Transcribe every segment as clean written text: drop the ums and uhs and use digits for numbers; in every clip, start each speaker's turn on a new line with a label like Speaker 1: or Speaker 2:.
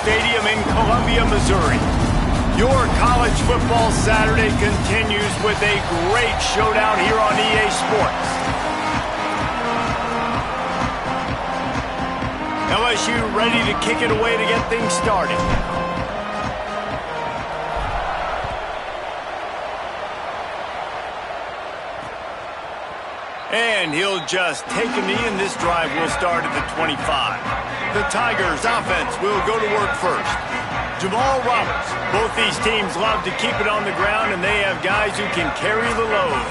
Speaker 1: Stadium in Columbia, Missouri. Your college football Saturday continues with a great showdown here on EA Sports. LSU ready to kick it away to get things started. And he'll just take a knee, and this drive will start at the 25. The Tigers offense will go to work first. Jamal Roberts. Both these teams love to keep it on the ground, and they have guys who can carry the load.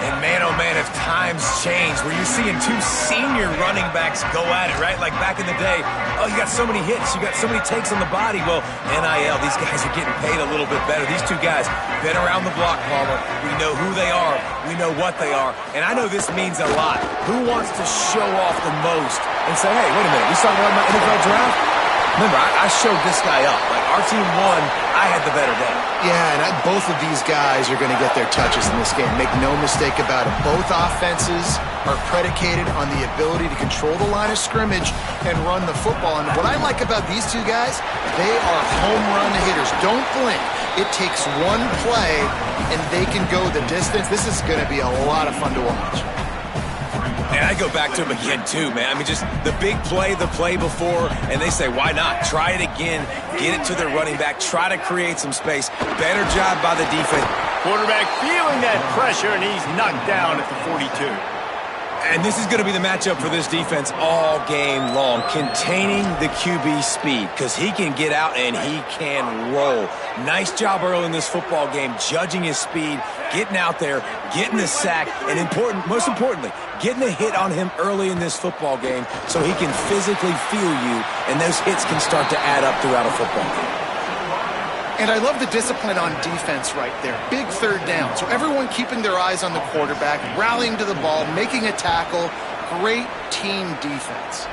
Speaker 2: And man, oh man, if times change, where you're seeing two senior running backs go at it, right? Like back in the day, oh, you got so many hits, you got so many takes on the body. Well, NIL, these guys are getting paid a little bit better. These two guys, been around the block, Palmer. We know who they are. We know what they are. And I know this means a lot. Who wants to show off the most and say, hey, wait a minute, we talking about my NFL draft? Remember, I showed this guy up. Like, our team won, I had the better day.
Speaker 3: Yeah, and both of these guys are going to get their touches in this game. Make no mistake about it. Both offenses are predicated on the ability to control the line of scrimmage and run the football. And what I like about these two guys, they are home run hitters. Don't blink. It takes one play, and they can go the distance. This is going to be a lot of fun to watch.
Speaker 2: And I go back to him again, too, man. I mean, just the big play, the play before, and they say, why not? Try it again, get it to their running back, try to create some space. Better job by the defense.
Speaker 1: Quarterback feeling that pressure, and he's knocked down at the 42.
Speaker 2: And this is going to be the matchup for this defense all game long, containing the QB speed, because he can get out and he can roll. Nice job early in this football game, judging his speed, getting out there, getting the sack, and most importantly, getting a hit on him early in this football game so he can physically feel you, and those hits can start to add up throughout a football game.
Speaker 3: And I love the discipline on defense right there. Big third down. So everyone keeping their eyes on the quarterback, rallying to the ball, making a tackle. Great team defense.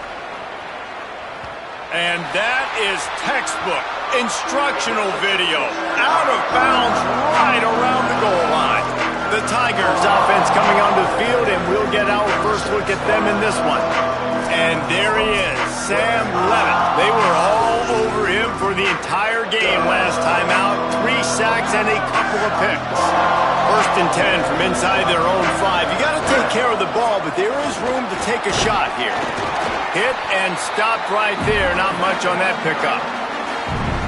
Speaker 1: And that is textbook instructional video. Out of bounds right around the goal line. The Tigers offense coming onto the field, and we'll get our first look at them in this one. And there he is, Sam Levitt. They were all over him for the entire game last time out. 3 sacks and a couple of picks. 1st and 10 from inside their own 5. You got to take care of the ball, but there is room to take a shot here. Hit and stopped right there. Not much on that pickup.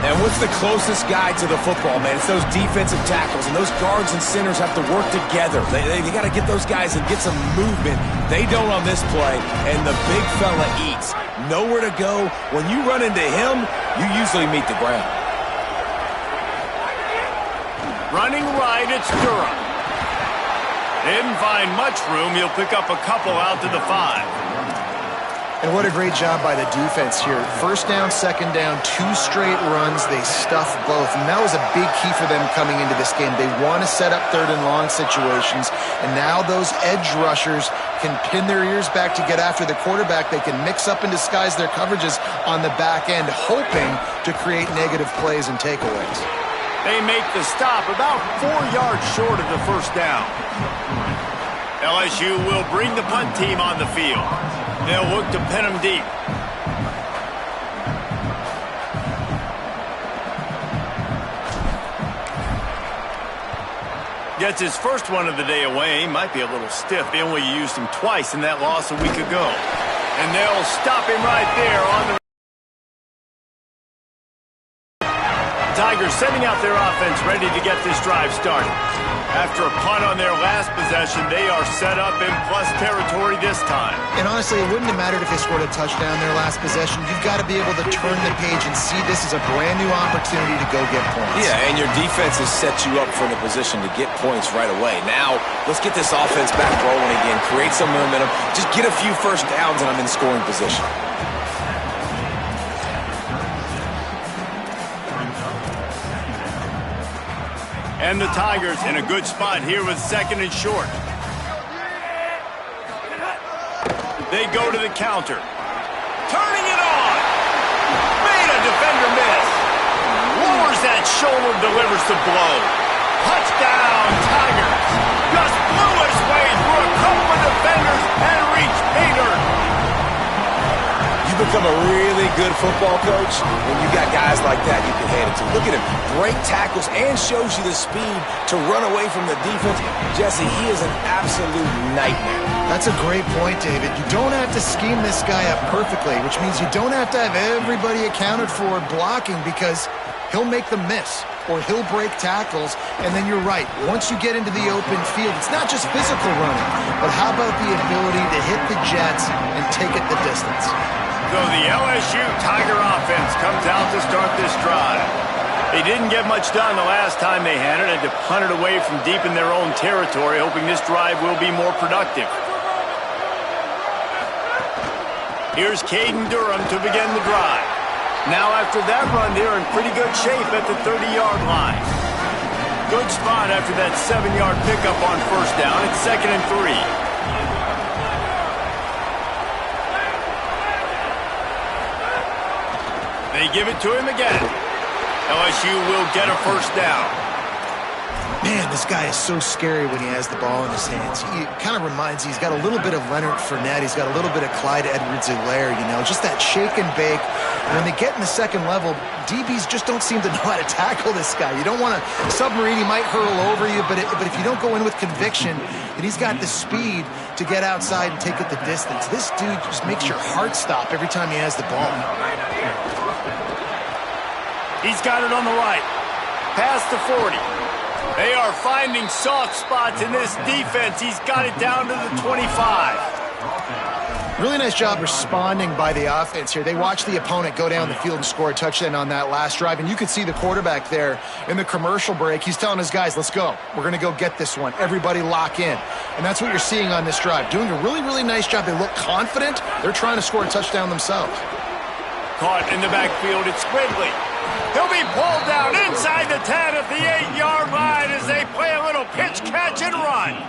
Speaker 2: And what's the closest guy to the football, man? It's those defensive tackles, and those guards and centers have to work together. They got to get those guys and get some movement. They don't on this play, and the big fella eats. Nowhere to go. When you run into him, you usually meet the ground.
Speaker 1: Running right, it's Durham. Didn't find much room. He'll pick up a couple out to the 5.
Speaker 3: And what a great job by the defense here. 1st down, 2nd down, 2 straight runs. They stuffed both. And that was a big key for them coming into this game. They want to set up 3rd and long situations. And now those edge rushers can pin their ears back to get after the quarterback. They can mix up and disguise their coverages on the back end, hoping to create negative plays and takeaways.
Speaker 1: They make the stop about 4 yards short of the 1st down. LSU will bring the punt team on the field. They'll look to pin him deep. Gets his first one of the day away. Might be a little stiff. They only used him twice in that loss a week ago. And they'll stop him right there on the... Tigers sending out their offense ready to get this drive started. After a punt on their last possession, they are set up in plus territory this time.
Speaker 3: And honestly, it wouldn't have mattered if they scored a touchdown their last possession. You've got to be able to turn the page and see this as a brand new opportunity to go get points.
Speaker 2: Yeah, and your defense has set you up for the position to get points right away. Now, let's get this offense back rolling again, create some momentum, just get a few 1st downs, and I'm in scoring position.
Speaker 1: And the Tigers in a good spot here with 2nd and short. They go to the counter. Turning it on. Made a defender miss. Lowers that shoulder, delivers the blow. Touchdown, Tigers. Just blew his way through a couple of defenders and reached pay dirt.
Speaker 2: You become a really good football coach when you got guys like that you can hand it to. Look at him, break tackles and shows you the speed to run away from the defense. Jesse, he is an absolute nightmare.
Speaker 3: That's a great point, David. You don't have to scheme this guy up perfectly, which means you don't have to have everybody accounted for blocking because he'll make them miss or he'll break tackles. And then you're right. Once you get into the open field, it's not just physical running, but how about the ability to hit the jets and take it the distance?
Speaker 1: So the LSU Tiger offense comes out to start this drive. They didn't get much done the last time they had it, and to punt it away from deep in their own territory, hoping this drive will be more productive. Here's Caden Durham to begin the drive. Now after that run, they're in pretty good shape at the 30-yard line. Good spot after that 7-yard pickup on first down. It's 2nd and 3. They give it to him again. LSU will get a first down.
Speaker 3: Man, this guy is so scary when he has the ball in his hands. He kind of reminds you, he's got a little bit of Leonard Fournette. He's got a little bit of Clyde Edwards-Helaire, you know, just that shake and bake. And when they get in the second level, DBs just don't seem to know how to tackle this guy. You don't want to submarine. He might hurl over you, but if you don't go in with conviction, and he's got the speed to get outside and take it the distance. This dude just makes your heart stop every time he has the ball.
Speaker 1: He's got it on the right. Past the 40. They are finding soft spots in this defense. He's got it down to the 25.
Speaker 3: Really nice job responding by the offense here. They watched the opponent go down the field and score a touchdown on that last drive, and you could see the quarterback there in the commercial break. He's telling his guys, let's go. We're going to go get this one. Everybody lock in. And that's what you're seeing on this drive. Doing a really, really nice job. They look confident. They're trying to score a touchdown themselves.
Speaker 1: Caught in the backfield. It's Quigley. He'll be pulled down inside the 10 at the 8-yard line as they play a little pitch, catch, and run.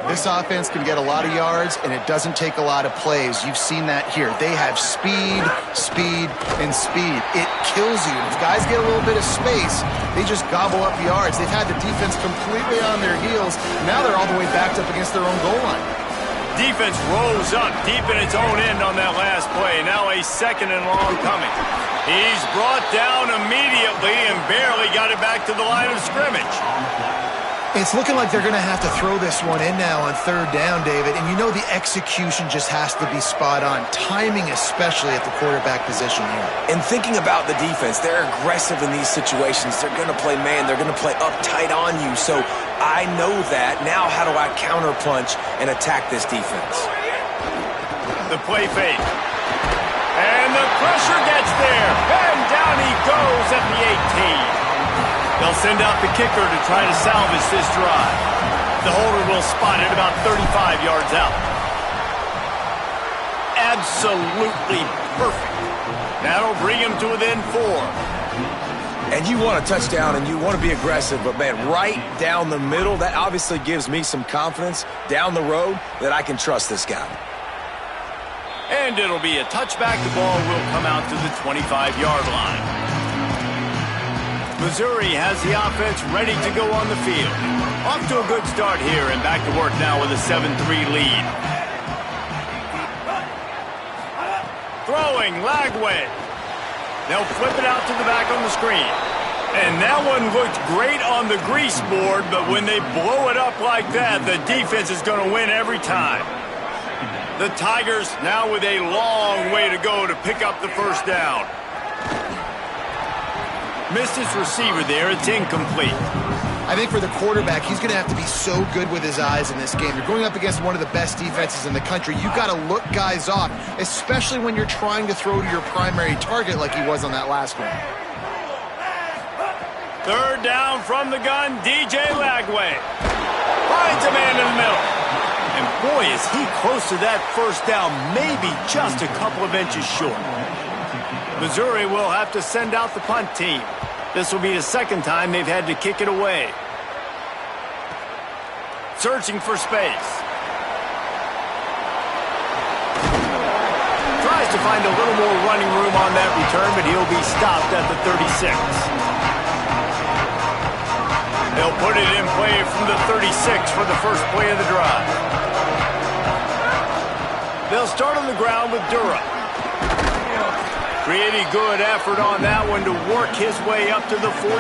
Speaker 3: This offense can get a lot of yards, and it doesn't take a lot of plays. You've seen that here. They have speed, speed, and speed. It kills you. If guys get a little bit of space, they just gobble up yards. They've had the defense completely on their heels. Now they're all the way backed up against their own goal line.
Speaker 1: Defense rose up deep in its own end on that last play. Now a 2nd and long coming. He's brought down immediately and barely got it back to the line of scrimmage.
Speaker 3: It's looking like they're going to have to throw this one in now on 3rd down, David. And you know the execution just has to be spot on. Timing especially at the quarterback position here.
Speaker 2: And thinking about the defense, they're aggressive in these situations. They're going to play man. They're going to play up tight on you. So I know that. Now how do I counterpunch and attack this defense?
Speaker 1: The play fake. And the pressure gets there. And down he goes at the 18. They'll send out the kicker to try to salvage this drive. The holder will spot it about 35 yards out. Absolutely perfect. That'll bring him to within 4.
Speaker 2: And you want a touchdown and you want to be aggressive, but man, right down the middle, that obviously gives me some confidence down the road that I can trust this guy.
Speaker 1: And it'll be a touchback. The ball will come out to the 25-yard line. Missouri has the offense ready to go on the field. Off to a good start here and back to work now with a 7-3 lead. Throwing, Lagway. They'll flip it out to the back on the screen. And that one looked great on the grease board, but when they blow it up like that, the defense is going to win every time. The Tigers now with a long way to go to pick up the first down. Missed his receiver there. It's incomplete.
Speaker 3: I think for the quarterback, he's going to have to be so good with his eyes in this game. You're going up against one of the best defenses in the country. You've got to look guys off, especially when you're trying to throw to your primary target like he was on that last one.
Speaker 1: 3rd down from the gun, DJ Lagway. Finds a man in the middle. And boy, is he close to that first down, maybe just a couple of inches short. Missouri will have to send out the punt team. This will be the 2nd time they've had to kick it away. Searching for space. Tries to find a little more running room on that return, but he'll be stopped at the 36. They'll put it in play from the 36 for the first play of the drive. They'll start on the ground with Durham. Pretty good effort on that one to work his way up to the 42.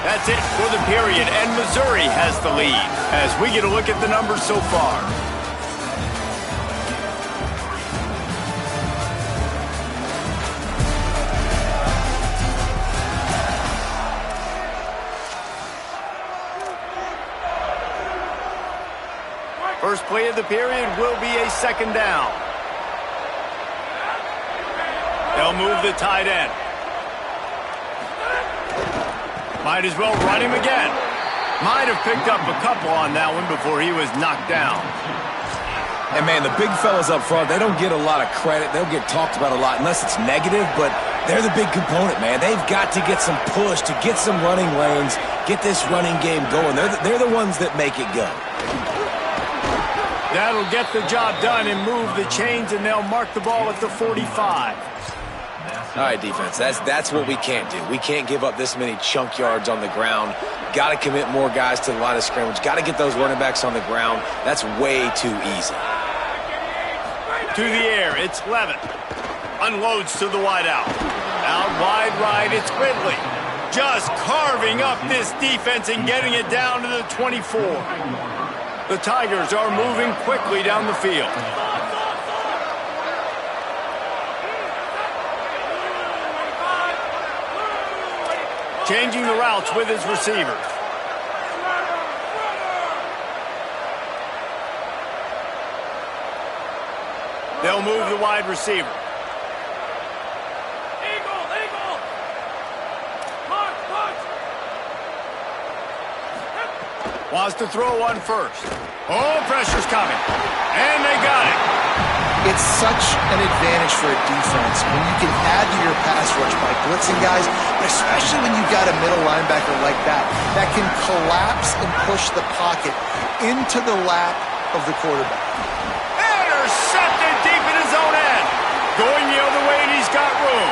Speaker 1: That's it for the period, and Missouri has the lead as we get a look at the numbers so far. First play of the period will be a second down. They'll move the tight end. Might as well run him again. Might have picked up a couple on that one before he was knocked down.
Speaker 2: And, man, the big fellas up front, they don't get a lot of credit. They'll get talked about a lot unless it's negative, but they're the big component, man. They've got to get some push, to get some running lanes, get this running game going. They're the ones that make it go.
Speaker 1: That'll get the job done and move the chains, and they'll mark the ball at the 45.
Speaker 2: All right, defense, that's what we can't do. We can't give up this many chunk yards on the ground. Got to commit more guys to the line of scrimmage. Got to get those running backs on the ground. That's way too easy.
Speaker 1: To the air, it's Levin. Unloads to the wide out. Out wide right, it's Ridley. Just carving up this defense and getting it down to the 24. The Tigers are moving quickly down the field. Changing the routes with his receivers. They'll move the wide receiver. Eagle. March. Wants to throw one first. Oh, pressure's coming. And they got it.
Speaker 3: It's such an advantage for a defense when you can add to your pass rush by blitzing guys, but especially when you've got a middle linebacker like that can collapse and push the pocket into the lap of the quarterback.
Speaker 1: Intercepted deep in his own end. Going the other way, and he's got room.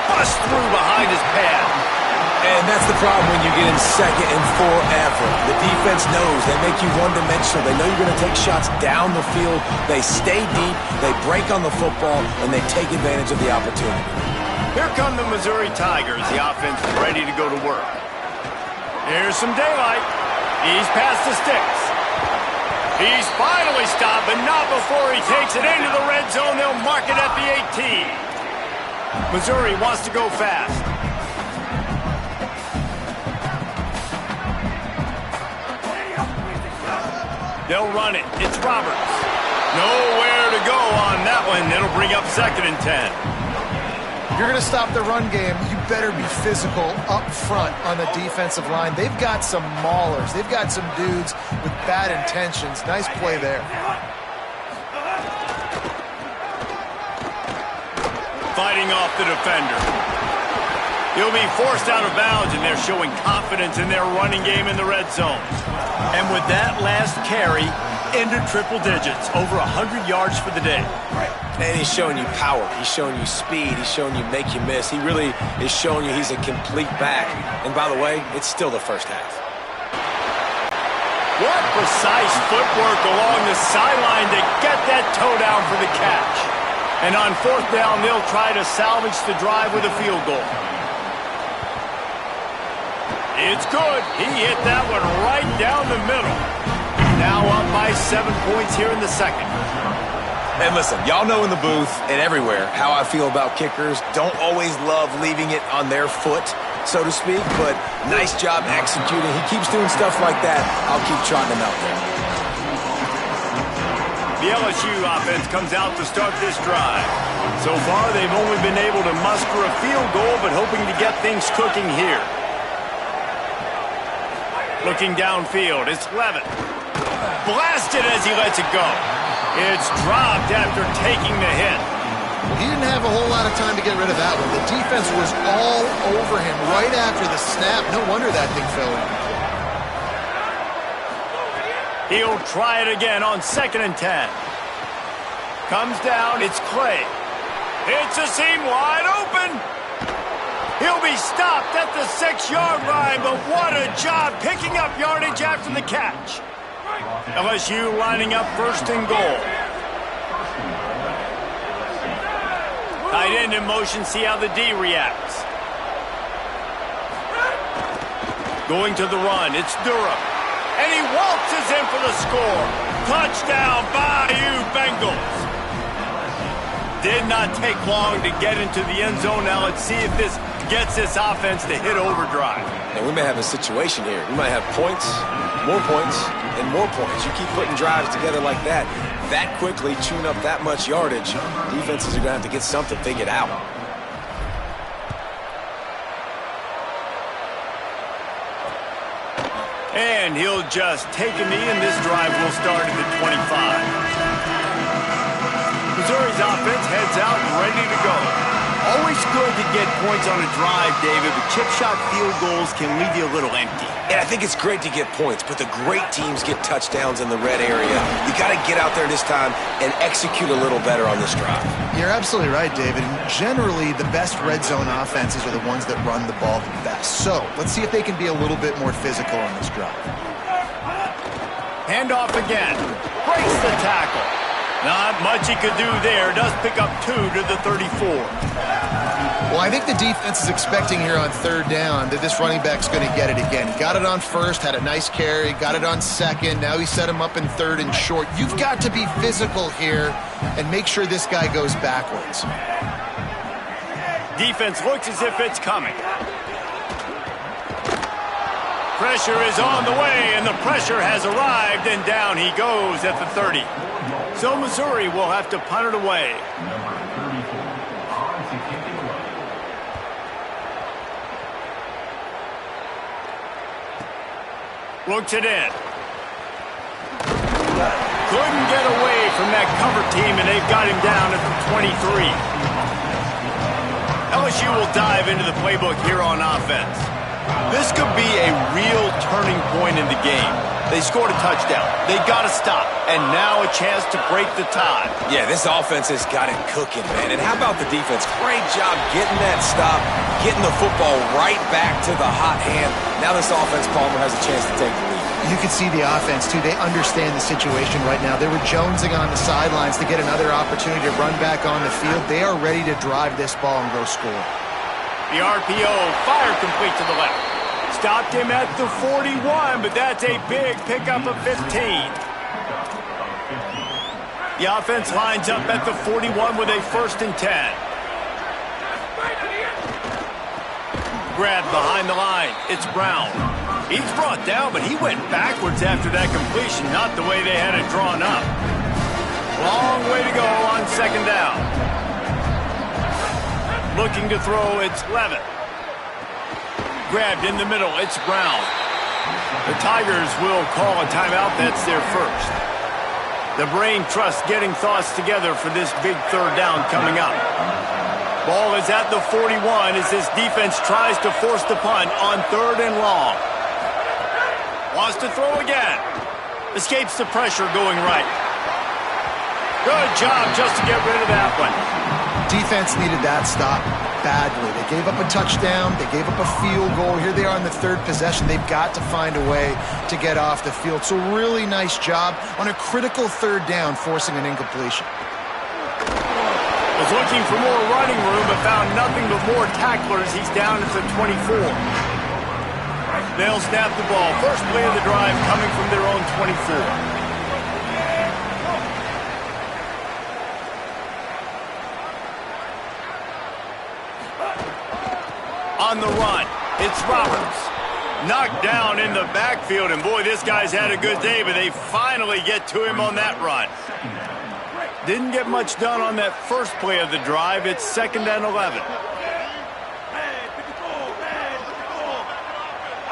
Speaker 1: Bust through behind his pad.
Speaker 2: And that's the problem when you get in second and forever. The defense knows they make you one-dimensional. They know you're going to take shots down the field. They stay deep, they break on the football, and they take advantage of the opportunity.
Speaker 1: Here come the Missouri Tigers. The offense is ready to go to work. Here's some daylight. He's past the sticks. He's finally stopped, but not before he takes it into the red zone. They'll mark it at the 18. Missouri wants to go fast. They'll run it. It's Roberts. Nowhere to go on that one. It'll bring up 2nd and 10.
Speaker 3: If you're going to stop the run game, you better be physical up front on the defensive line. They've got some maulers. They've got some dudes with bad intentions. Nice play there.
Speaker 1: Fighting off the defender. He'll be forced out of bounds, and they're showing confidence in their running game in the red zone. And with that last carry, into triple digits, over 100 yards for the day.
Speaker 2: And he's showing you power. He's showing you speed. He's showing you make you miss. He really is showing you he's a complete back. And by the way, it's still the first half.
Speaker 1: What precise footwork along the sideline to get that toe down for the catch. And on 4th down, they'll try to salvage the drive with a field goal. It's good. He hit that one right down the middle. Now up by 7 points here in the second.
Speaker 2: And listen, y'all know in the booth and everywhere how I feel about kickers. Don't always love leaving it on their foot, so to speak, but nice job executing. He keeps doing stuff like that. I'll keep trotting him out there.
Speaker 1: The LSU offense comes out to start this drive. So far, they've only been able to muster a field goal, but hoping to get things cooking here. Looking downfield, it's Levin. Blasted as he lets it go. It's dropped after taking the hit.
Speaker 3: He didn't have a whole lot of time to get rid of that one. The defense was all over him right after the snap. No wonder that thing fell in.
Speaker 1: He'll try it again on 2nd and 10. Comes down, it's Clay. It's a seam wide open. He'll be stopped at the 6-yard line, but what a job picking up yardage after the catch. LSU lining up first and goal. Tight end in motion, see how the D reacts. Going to the run, it's Durham. And he waltzes in for the score. Touchdown, Bayou Bengals. Did not take long to get into the end zone. Now let's see if this gets this offense to hit overdrive.
Speaker 2: And we may have a situation here. We might have points, and more points. You keep putting drives together like that quickly, chewing up that much yardage, defenses are going to have to get something figured out.
Speaker 1: And he'll just take a knee, and this drive will start at the 25. Missouri's offense heads out ready to go. Always good to get points on a drive, David, but chip shot field goals can leave you a little empty.
Speaker 2: And I think it's great to get points, but the great teams get touchdowns in the red area. You got to get out there this time and execute a little better on this drive.
Speaker 3: You're absolutely right, David. And generally, the best red zone offenses are the ones that run the ball the best. So let's see if they can be a little bit more physical on this drive.
Speaker 1: Handoff again. Breaks the tackle. Not much he could do there. Does pick up 2 to the 34.
Speaker 3: Well, I think the defense is expecting here on third down that this running back's going to get it again. He got it on first, had a nice carry, got it on second. Now he set him up in third and short. You've got to be physical here and make sure this guy goes backwards.
Speaker 1: Defense looks as if it's coming. Pressure is on the way, and the pressure has arrived, and down he goes at the 30. So Missouri will have to punt it away. Looks it in. Couldn't get away from that cover team, and they've got him down at the 23. LSU will dive into the playbook here on offense. This could be a real turning point in the game. They scored a touchdown. They got to stop. And now a chance to break the tie.
Speaker 2: Yeah, this offense has got it cooking, man. And how about the defense? Great job getting that stop, getting the football right back to the hot hand. Now this offense, Palmer, has a chance to take the lead.
Speaker 3: You can see the offense, too. They understand the situation right now. They were jonesing on the sidelines to get another opportunity to run back on the field. They are ready to drive this ball and go score.
Speaker 1: The RPO, fire complete to the left. Stopped him at the 41, but that's a big pickup of 15. The offense lines up at the 41 with a 1st and 10. Grabbed behind the line. It's Brown. He's brought down, but he went backwards after that completion, not the way they had it drawn up. Long way to go on 2nd down. Looking to throw, it's Levitt. Grabbed in the middle, it's Brown. The Tigers will call a timeout. That's their first. The brain trust getting thoughts together for this big 3rd down coming up. Ball is at the 41 as this defense tries to force the punt on 3rd and long. Wants to throw again. Escapes the pressure going right. Good job just to get rid of that one.
Speaker 3: Defense needed that stop badly. They gave up a touchdown. They gave up a field goal. Here they are on the 3rd possession. They've got to find a way to get off the field. So really nice job on a critical 3rd down, forcing an incompletion.
Speaker 1: Was looking for more running room, but found nothing but more tacklers. He's down at the 24. They'll snap the ball. First play of the drive coming from their own 24. On the run, it's Roberts. Knocked down in the backfield, and boy, this guy's had a good day, but they finally get to him on that run. Didn't get much done on that first play of the drive. It's 2nd and 11.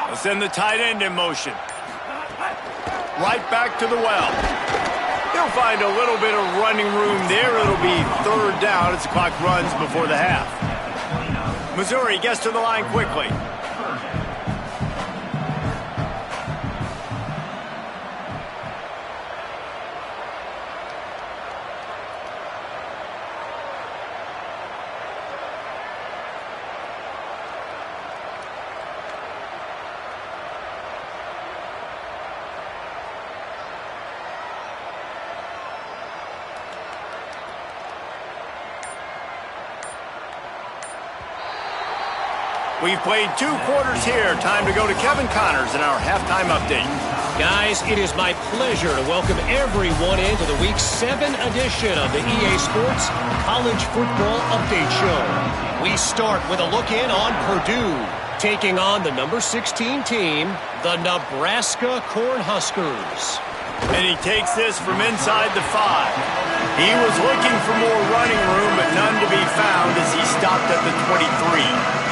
Speaker 1: They'll send the tight end in motion. Right back to the well. He'll find a little bit of running room there. It'll be 3rd down as the clock runs before the half. Missouri gets to the line quickly. We've played 2 quarters here. Time to go to Kevin Connors in our halftime update.
Speaker 4: Guys, it is my pleasure to welcome everyone into the Week 7 edition of the EA Sports College Football Update Show. We start with a look in on Purdue, taking on the number 16 team, the Nebraska Cornhuskers.
Speaker 1: And he takes this from inside the 5. He was looking for more running room, but none to be found as he stopped at the 23.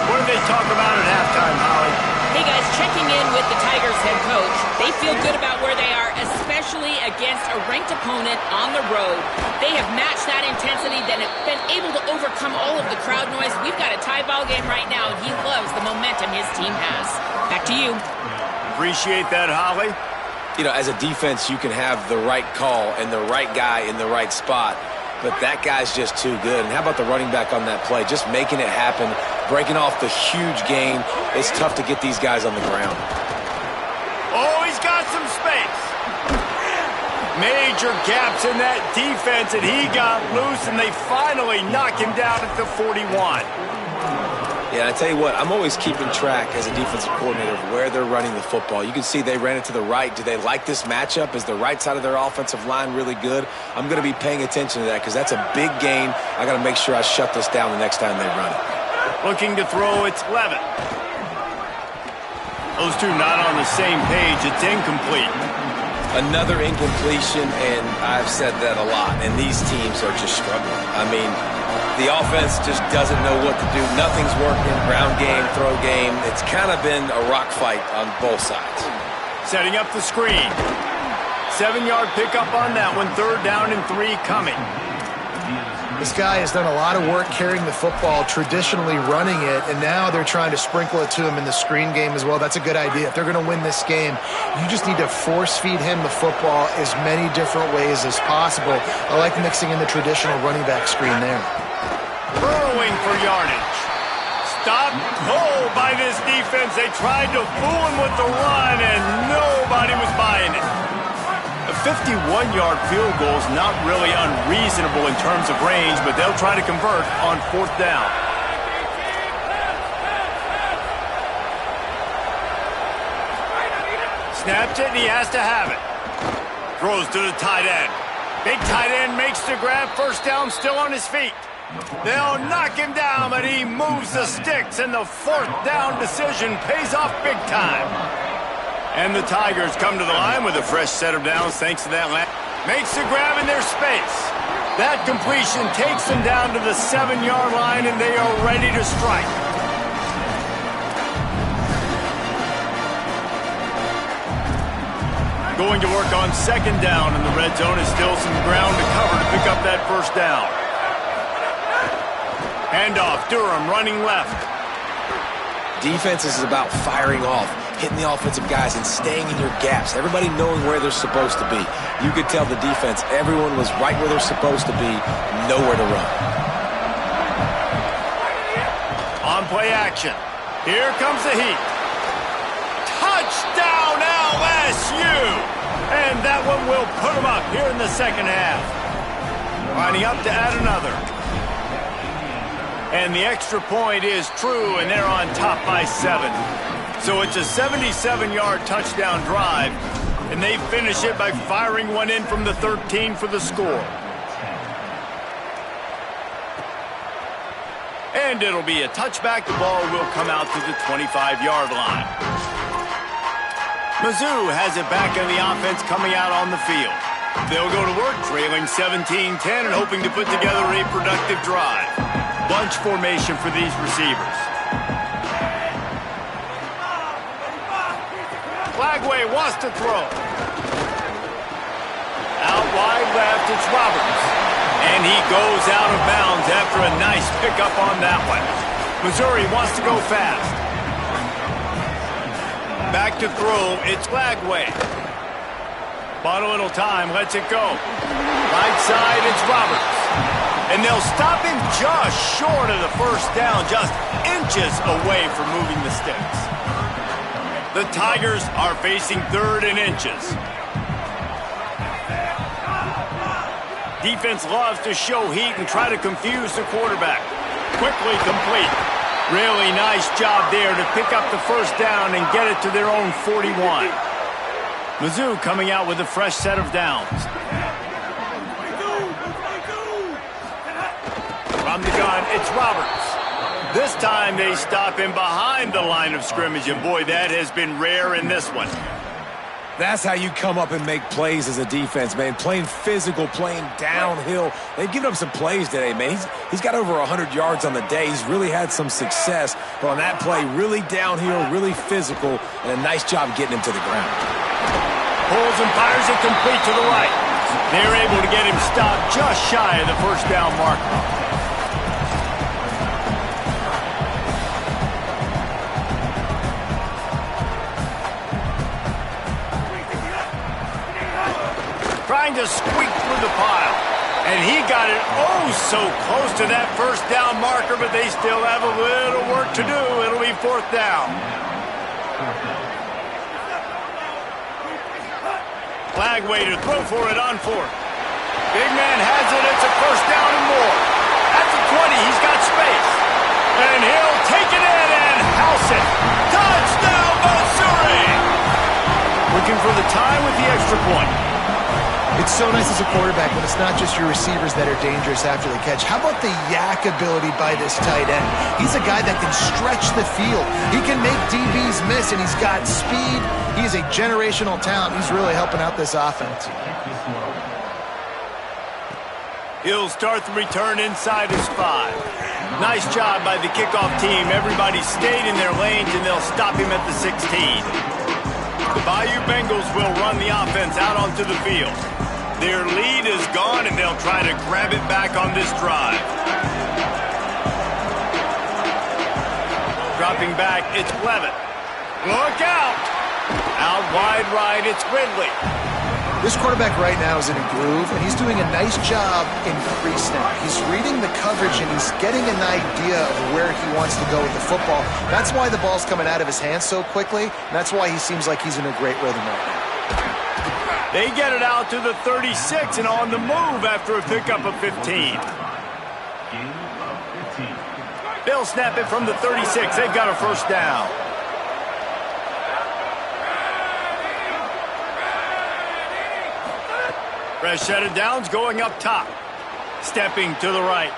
Speaker 1: What did they talk about at halftime, Holly?
Speaker 5: Hey guys, checking in with the Tigers head coach. They feel good about where they are, especially against a ranked opponent on the road. They have matched that intensity, then have been able to overcome all of the crowd noise. We've got a tie ball game right now, and he loves the momentum his team has. Back to you.
Speaker 1: Appreciate that, Holly.
Speaker 2: You know, as a defense, you can have the right call and the right guy in the right spot, but that guy's just too good. And how about the running back on that play? Just making it happen, breaking off the huge gain. It's tough to get these guys on the ground.
Speaker 1: Oh, he's got some space. Major gaps in that defense, and he got loose, and they finally knock him down at the 41.
Speaker 2: Yeah, I tell you what, I'm always keeping track as a defensive coordinator of where they're running the football. You can see they ran it to the right. Do they like this matchup? Is the right side of their offensive line really good? I'm going to be paying attention to that because that's a big gain. I got to make sure I shut this down the next time they run it.
Speaker 1: Looking to throw, it's Levitt. Those two not on the same page. It's incomplete.
Speaker 2: Another incompletion, and I've said that a lot, and these teams are just struggling. I mean, the offense just doesn't know what to do. Nothing's working. Ground game, throw game. It's kind of been a rock fight on both sides.
Speaker 1: Setting up the screen. 7-yard pickup on that one. 3rd down and 3 coming.
Speaker 3: This guy has done a lot of work carrying the football, traditionally running it, and now they're trying to sprinkle it to him in the screen game as well. That's a good idea. If they're going to win this game, you just need to force-feed him the football as many different ways as possible. I like mixing in the traditional running back screen there.
Speaker 1: Burrowing for yardage. Stopped cold by this defense. They tried to fool him with the run, and nobody was buying it. A 51-yard field goal is not really unreasonable in terms of range, but they'll try to convert on 4th down. Snaps it, and he has to have it. Throws to the tight end. Big tight end makes the grab. 1st down, still on his feet. They'll knock him down, but he moves the sticks, and the 4th down decision pays off big time. And the Tigers come to the line with a fresh set of downs thanks to that. Makes the grab in their space. That completion takes them down to the 7-yard line, and they are ready to strike. Going to work on 2nd down, and the red zone is still some ground to cover to pick up that 1st down. Handoff, Durham running left.
Speaker 2: Defense is about firing off, hitting the offensive guys, and staying in your gaps. Everybody knowing where they're supposed to be. You could tell the defense, everyone was right where they're supposed to be, nowhere to run.
Speaker 1: On play action. Here comes the heat. Touchdown LSU! And that one will put them up here in the 2nd half. Lining up to add another. And the extra point is true, and they're on top by 7. So it's a 77-yard touchdown drive, and they finish it by firing one in from the 13 for the score. And it'll be a touchback. The ball will come out to the 25-yard line. Mizzou has it back in the offense coming out on the field. They'll go to work trailing 17-10 and hoping to put together a productive drive. Bunch formation for these receivers. Flagway wants to throw. Out wide left, it's Roberts. And he goes out of bounds after a nice pickup on that one. Missouri wants to go fast. Back to throw, it's Flagway. Bought a little time, lets it go. Right side, it's Roberts. And they'll stop him just short of the 1st down, just inches away from moving the sticks. The Tigers are facing 3rd and inches. Defense loves to show heat and try to confuse the quarterback. Quickly complete. Really nice job there to pick up the first down and get it to their own 41. Mizzou coming out with a fresh set of downs. From the gun, it's Roberts. This time they stop him behind the line of scrimmage, and boy, that has been rare in this one.
Speaker 2: That's how you come up and make plays as a defense, man. Playing physical, playing downhill. They've given up some plays today, man. He's got over 100 yards on the day. He's really had some success. But on that play, really downhill, really physical, and a nice job getting him to the ground.
Speaker 1: Pulls and fires it complete to the right. They're able to get him stopped just shy of the first down marker. Trying to squeak through the pile. And he got it oh so close to that first down marker, but they still have a little work to do. It'll be fourth down. Flag way to throw for it on fourth. Big man has it. It's a first down and more. At the 20, he's got space. And he'll take it in and house it. Touchdown, Missouri! Looking for the tie with the extra point.
Speaker 3: It's so nice as a quarterback when it's not just your receivers that are dangerous after the catch. How about the yak ability by this tight end? He's a guy that can stretch the field. He can make DBs miss, and he's got speed. He's a generational talent. He's really helping out this offense.
Speaker 1: He'll start the return inside his 5. Nice job by the kickoff team. Everybody stayed in their lanes, and they'll stop him at the 16. The Bayou Bengals will run the offense out onto the field. Their lead is gone, and they'll try to grab it back on this drive. Dropping back, it's Levitt. Look out! Out wide right, it's Ridley.
Speaker 3: This quarterback right now is in a groove, and he's doing a nice job in pre-snap. He's reading the coverage, and he's getting an idea of where he wants to go with the football. That's why the ball's coming out of his hands so quickly, and that's why he seems like he's in a great rhythm right now.
Speaker 1: They get it out to the 36 and on the move after a pickup of 15. They'll snap it from the 36. They've got a first down. Fresh set of downs going up top. Stepping to the right.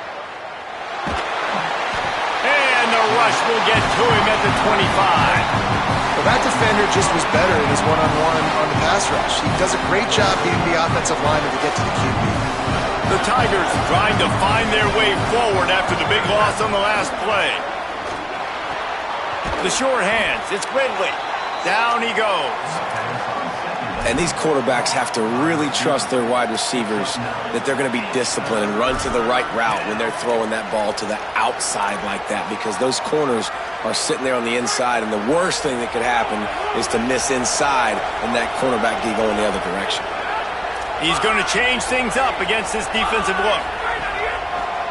Speaker 1: And the rush will get to him at the 25.
Speaker 3: Well, that defender just was better in his one-on-one on the pass rush. He does a great job beating the offensive lineman to get to the QB.
Speaker 1: The Tigers trying to find their way forward after the big loss on the last play. The short hands, it's Ridley. Down he goes.
Speaker 2: And these quarterbacks have to really trust their wide receivers that they're going to be disciplined and run to the right route when they're throwing that ball to the outside like that, because those corners are sitting there on the inside, and the worst thing that could happen is to miss inside and that cornerback go in the other direction.
Speaker 1: He's going to change things up against this defensive look.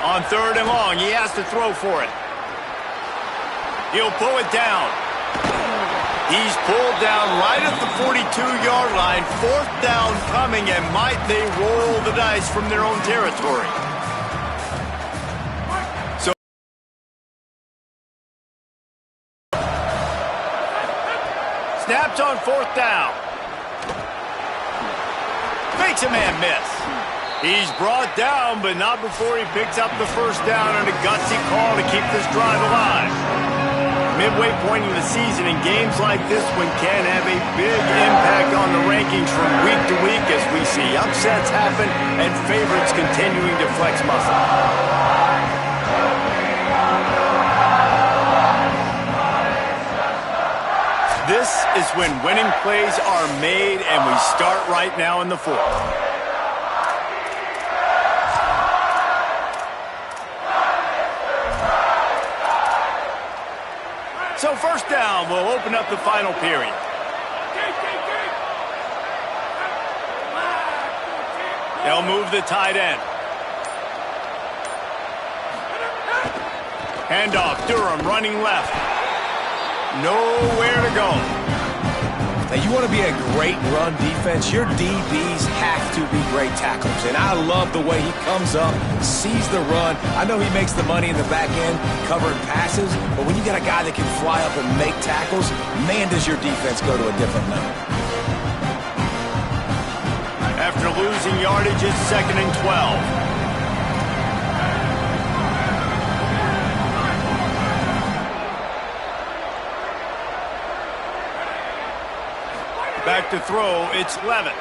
Speaker 1: On third and long, he has to throw for it. He'll pull it down. He's pulled down right at the 42-yard line. Fourth down coming, and might they roll the dice from their own territory. So snapped on fourth down. Makes a man miss. He's brought down, but not before he picks up the first down on a gutsy call to keep this drive alive. Midway point in the season, and games like this one can have a big impact on the rankings from week to week as we see upsets happen and favorites continuing to flex muscle. This is when winning plays are made, and we start right now in the fourth. So first down will open up the final period. They'll move the tight end. Handoff, Durham running left. Nowhere to go.
Speaker 2: Now, you want to be a great run defense, your DBs have to be great tacklers. And I love the way he comes up, sees the run. I know he makes the money in the back end covering passes, but when you got a guy that can fly up and make tackles, man, does your defense go to a different level.
Speaker 1: After losing yardage, it's 2nd and 12. Back to throw, it's Levin.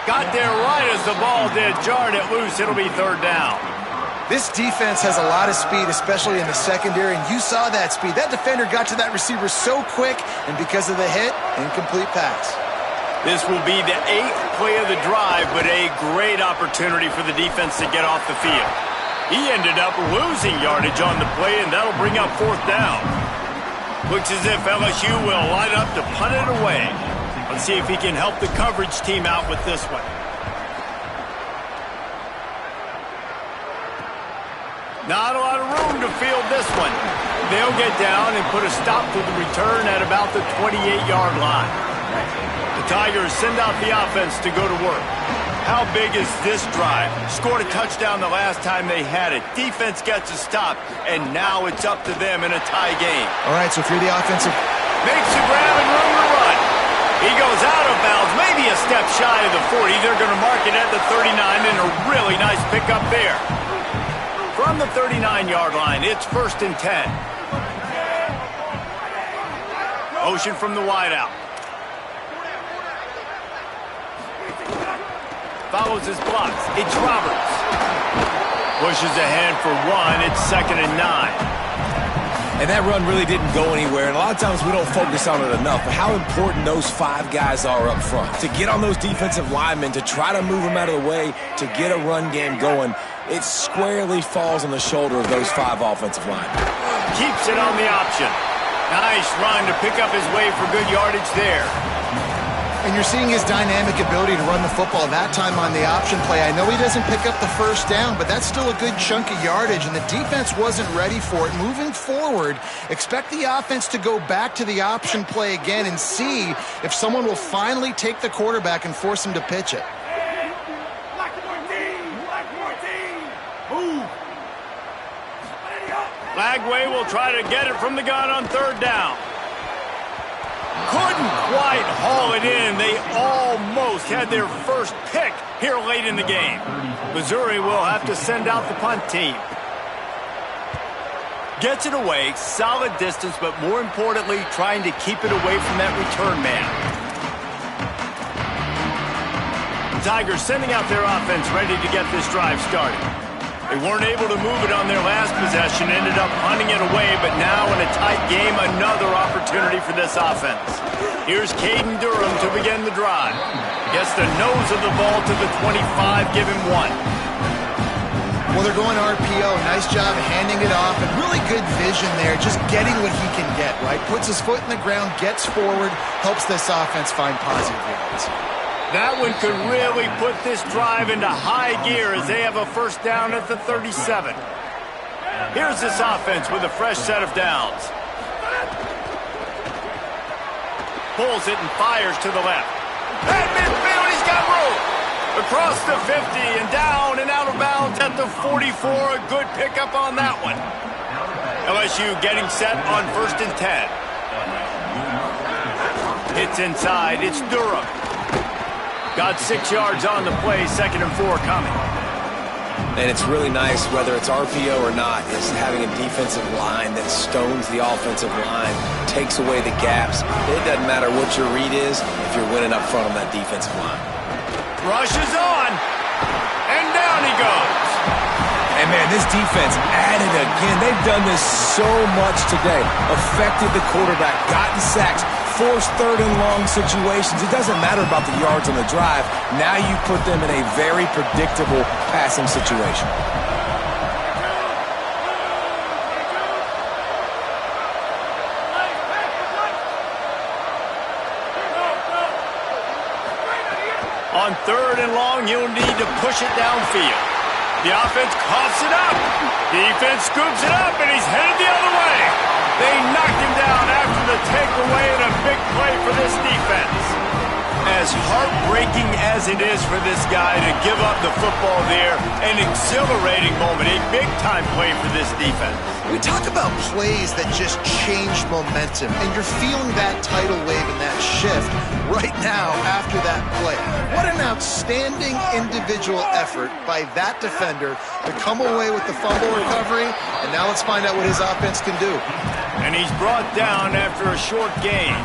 Speaker 1: Got there right as the ball did, jarred it loose, it'll be 3rd down.
Speaker 3: This defense has a lot of speed, especially in the secondary, and you saw that speed. That defender got to that receiver so quick, and because of the hit, incomplete pass.
Speaker 1: This will be the 8th play of the drive, but a great opportunity for the defense to get off the field. He ended up losing yardage on the play, and that'll bring up 4th down. Looks as if LSU will line up to punt it away. Let's see if he can help the coverage team out with this one. Not a lot of room to field this one. They'll get down and put a stop to the return at about the 28-yard line. The Tigers send out the offense to go to work. How big is this drive? Scored a touchdown the last time they had it. Defense gets a stop, and now it's up to them in a tie game.
Speaker 3: All right, so if you're the offensive...
Speaker 1: Makes the grab and room to run. He goes out of bounds, maybe a step shy of the 40. They're going to mark it at the 39, and a really nice pickup there. From the 39-yard line, it's 1st and 10. Motion from the wideout. Follows his blocks. It's Roberts. Pushes ahead for 1. It's 2nd and 9.
Speaker 2: And that run really didn't go anywhere. And a lot of times we don't focus on it enough. But how important those 5 guys are up front. To get on those defensive linemen, to try to move them out of the way, to get a run game going, it squarely falls on the shoulder of those 5 offensive linemen.
Speaker 1: Keeps it on the option. Nice run to pick up his way for good yardage there.
Speaker 3: And you're seeing his dynamic ability to run the football that time on the option play. I know he doesn't pick up the 1st down, but that's still a good chunk of yardage, and the defense wasn't ready for it. Moving forward, expect the offense to go back to the option play again and see if someone will finally take the quarterback and force him to pitch it.
Speaker 1: Lagway will try to get it from the gun on 3rd down. Couldn't quite haul it in. They almost had their first pick here late in the game. Missouri will have to send out the punt team. Gets it away, solid distance, but more importantly, trying to keep it away from that return man. The Tigers sending out their offense ready to get this drive started. They weren't able to move it on their last possession, ended up punting it away, but now in a tight game, another opportunity for this offense. Here's Caden Durham to begin the drive. Gets the nose of the ball to the 25, give him 1.
Speaker 3: Well, they're going RPO. Nice job handing it off, and really good vision there, just getting what he can get, right? Puts his foot in the ground, gets forward, helps this offense find positive yards.
Speaker 1: That one could really put this drive into high gear as they have a 1st down at the 37. Here's this offense with a fresh set of downs. Pulls it and fires to the left. At midfield, he's got room. Across the 50 and down and out of bounds at the 44. A good pickup on that one. LSU getting set on 1st and 10. Hits inside. It's Durham. Got 6 yards on the play, 2nd and 4 coming.
Speaker 2: And it's really nice, whether it's RPO or not, is having a defensive line that stones the offensive line, takes away the gaps. It doesn't matter what your read is if you're winning up front on that defensive line.
Speaker 1: Rushes on, and down he goes.
Speaker 2: And, man, this defense added again. They've done this so much today. Affected the quarterback, gotten sacks, forced 3rd and long situations. It doesn't matter about the yards on the drive. Now you put them in a very predictable passing situation.
Speaker 1: On 3rd and long, you'll need to push it downfield. The offense coughs it up. Defense scoops it up, and he's headed the other way. They knocked him down after the takeaway and a big play for this defense. As heartbreaking as it is for this guy to give up the football there, an exhilarating moment, a big-time play for this defense.
Speaker 3: We talk about plays that just change momentum, and you're feeling that tidal wave and that shift right now after that play. What an outstanding individual effort by that defender to come away with the fumble recovery, and now let's find out what his offense can do.
Speaker 1: And he's brought down after a short gain.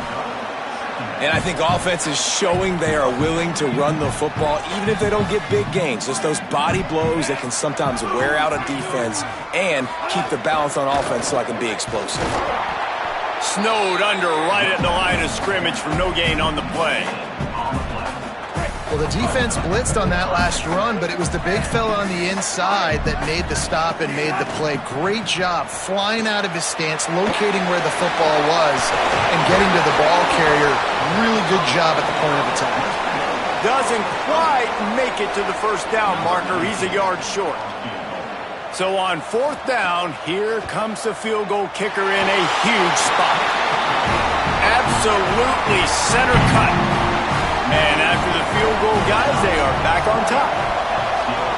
Speaker 2: And I think offense is showing they are willing to run the football, even if they don't get big gains. Just those body blows that can sometimes wear out a defense and keep the balance on offense so I can be explosive.
Speaker 1: Snowed under right at the line of scrimmage for no gain on the play.
Speaker 3: Well, the defense blitzed on that last run, but it was the big fella on the inside that made the stop and made the play. Great job flying out of his stance, locating where the football was, and getting to the ball carrier. Really good job at the point of attack.
Speaker 1: Doesn't quite make it to the first down marker. He's a yard short. So on fourth down, here comes the field goal kicker in a huge spot. Absolutely center cut. And after the field goal, guys, they are back on top.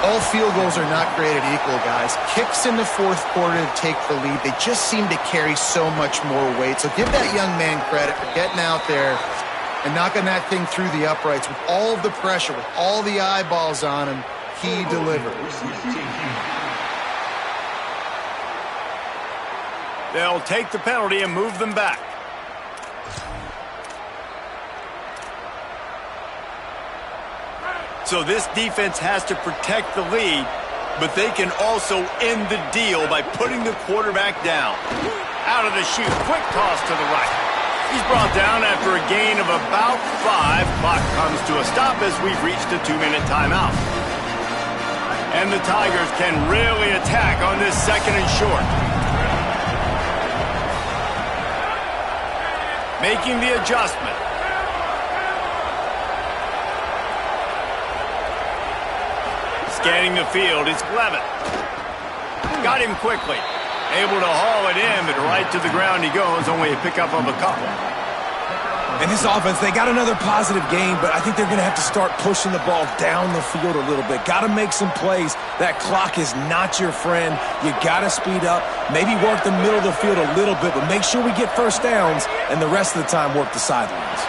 Speaker 3: All field goals are not created equal, guys. Kicks in the fourth quarter to take the lead. They just seem to carry so much more weight. So give that young man credit for getting out there and knocking that thing through the uprights with all of the pressure, with all the eyeballs on him. He delivers.
Speaker 1: They'll take the penalty and move them back. So this defense has to protect the lead, but they can also end the deal by putting the quarterback down. Out of the chute, quick toss to the right. He's brought down after a gain of about 5. Clock comes to a stop as we've reached a 2-minute timeout. And the Tigers can really attack on this second and short. Making the adjustment. Scanning the field, it's Levitt. Got him quickly. Able to haul it in, but right to the ground he goes, only a pickup of a couple.
Speaker 2: And this offense, they got another positive gain, but I think they're going to have to start pushing the ball down the field a little bit. Got to make some plays. That clock is not your friend. You got to speed up, maybe work the middle of the field a little bit, but make sure we get first downs, and the rest of the time work the sidelines.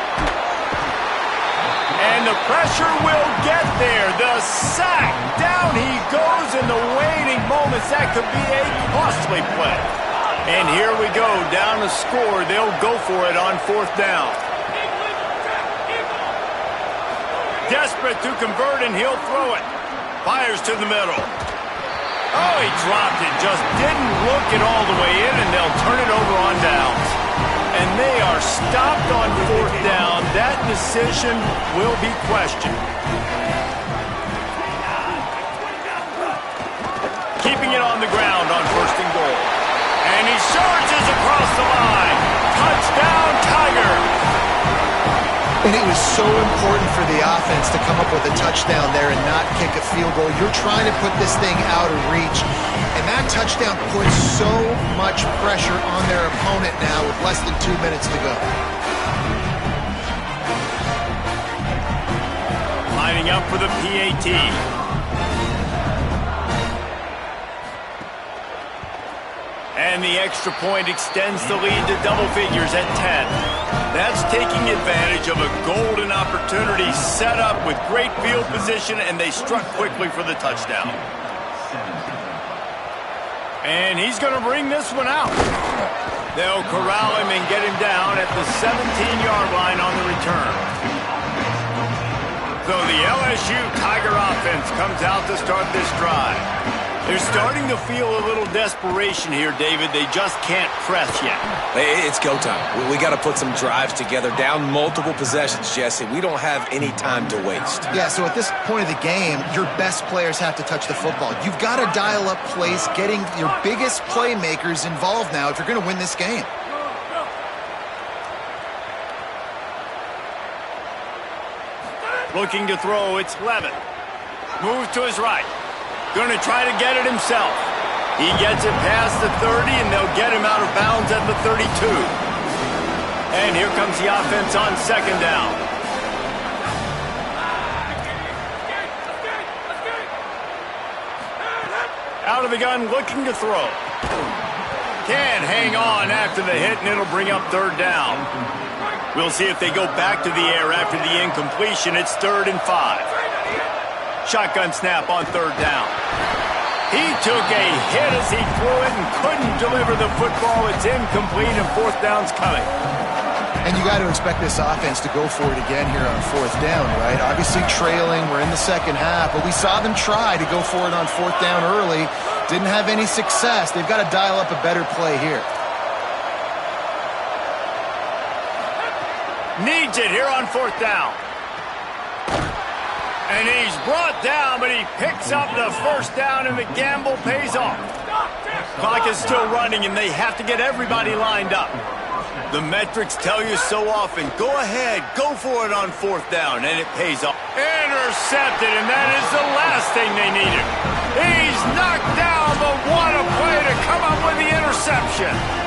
Speaker 1: And the pressure will get there. The sack. Down he goes in the waiting moments. That could be a costly play. And here we go. Down to score. They'll go for it on fourth down. Desperate to convert, and he'll throw it. Fires to the middle. Oh, he dropped it. Just didn't look it all the way in, and they'll turn it over on downs. And they are stopped on fourth down. That decision will be questioned. Keeping it on the ground on first and goal. And he surges across the line. Touchdown, Tigers!
Speaker 3: And it was so important for the offense to come up with a touchdown there and not kick a field goal. You're trying to put this thing out of reach. And that touchdown puts so much pressure on their opponent now with less than 2 minutes to go.
Speaker 1: Lining up for the PAT. And the extra point extends the lead to double figures at 10. That's taking advantage of a golden opportunity set up with great field position, and they struck quickly for the touchdown. And he's going to bring this one out. They'll corral him and get him down at the 17-yard line on the return. So the LSU Tiger offense comes out to start this drive. They're starting to feel a little desperation here, David. They just can't press yet.
Speaker 2: It's go time. We got to put some drives together, down multiple possessions, Jesse. We don't have any time to waste.
Speaker 3: Yeah, so at this point of the game, your best players have to touch the football. You've got to dial up plays, getting your biggest playmakers involved now if you're going to win this game.
Speaker 1: Looking to throw, it's Levitt. Moves to his right. Going to try to get it himself. He gets it past the 30, and they'll get him out of bounds at the 32. And here comes the offense on second down. Out of the gun, looking to throw. Can't hang on after the hit, and it'll bring up third down. We'll see if they go back to the air after the incompletion. It's 3rd and 5. Shotgun snap on third down. He took a hit as he threw it and couldn't deliver the football. It's incomplete, and fourth down's coming.
Speaker 3: And you got to expect this offense to go for it again here on fourth down, right? Obviously trailing, we're in the second half, but we saw them try to go for it on fourth down early. Didn't have any success. They've got to dial up a better play here.
Speaker 1: Needs it here on fourth down. And he's brought down, but he picks up the first down, and the gamble pays off. Clock is still running, and they have to get everybody lined up. The metrics tell you so often, go ahead, go for it on fourth down, and it pays off. Intercepted, and that is the last thing they needed. He's knocked down, but what a play to come up with the interception.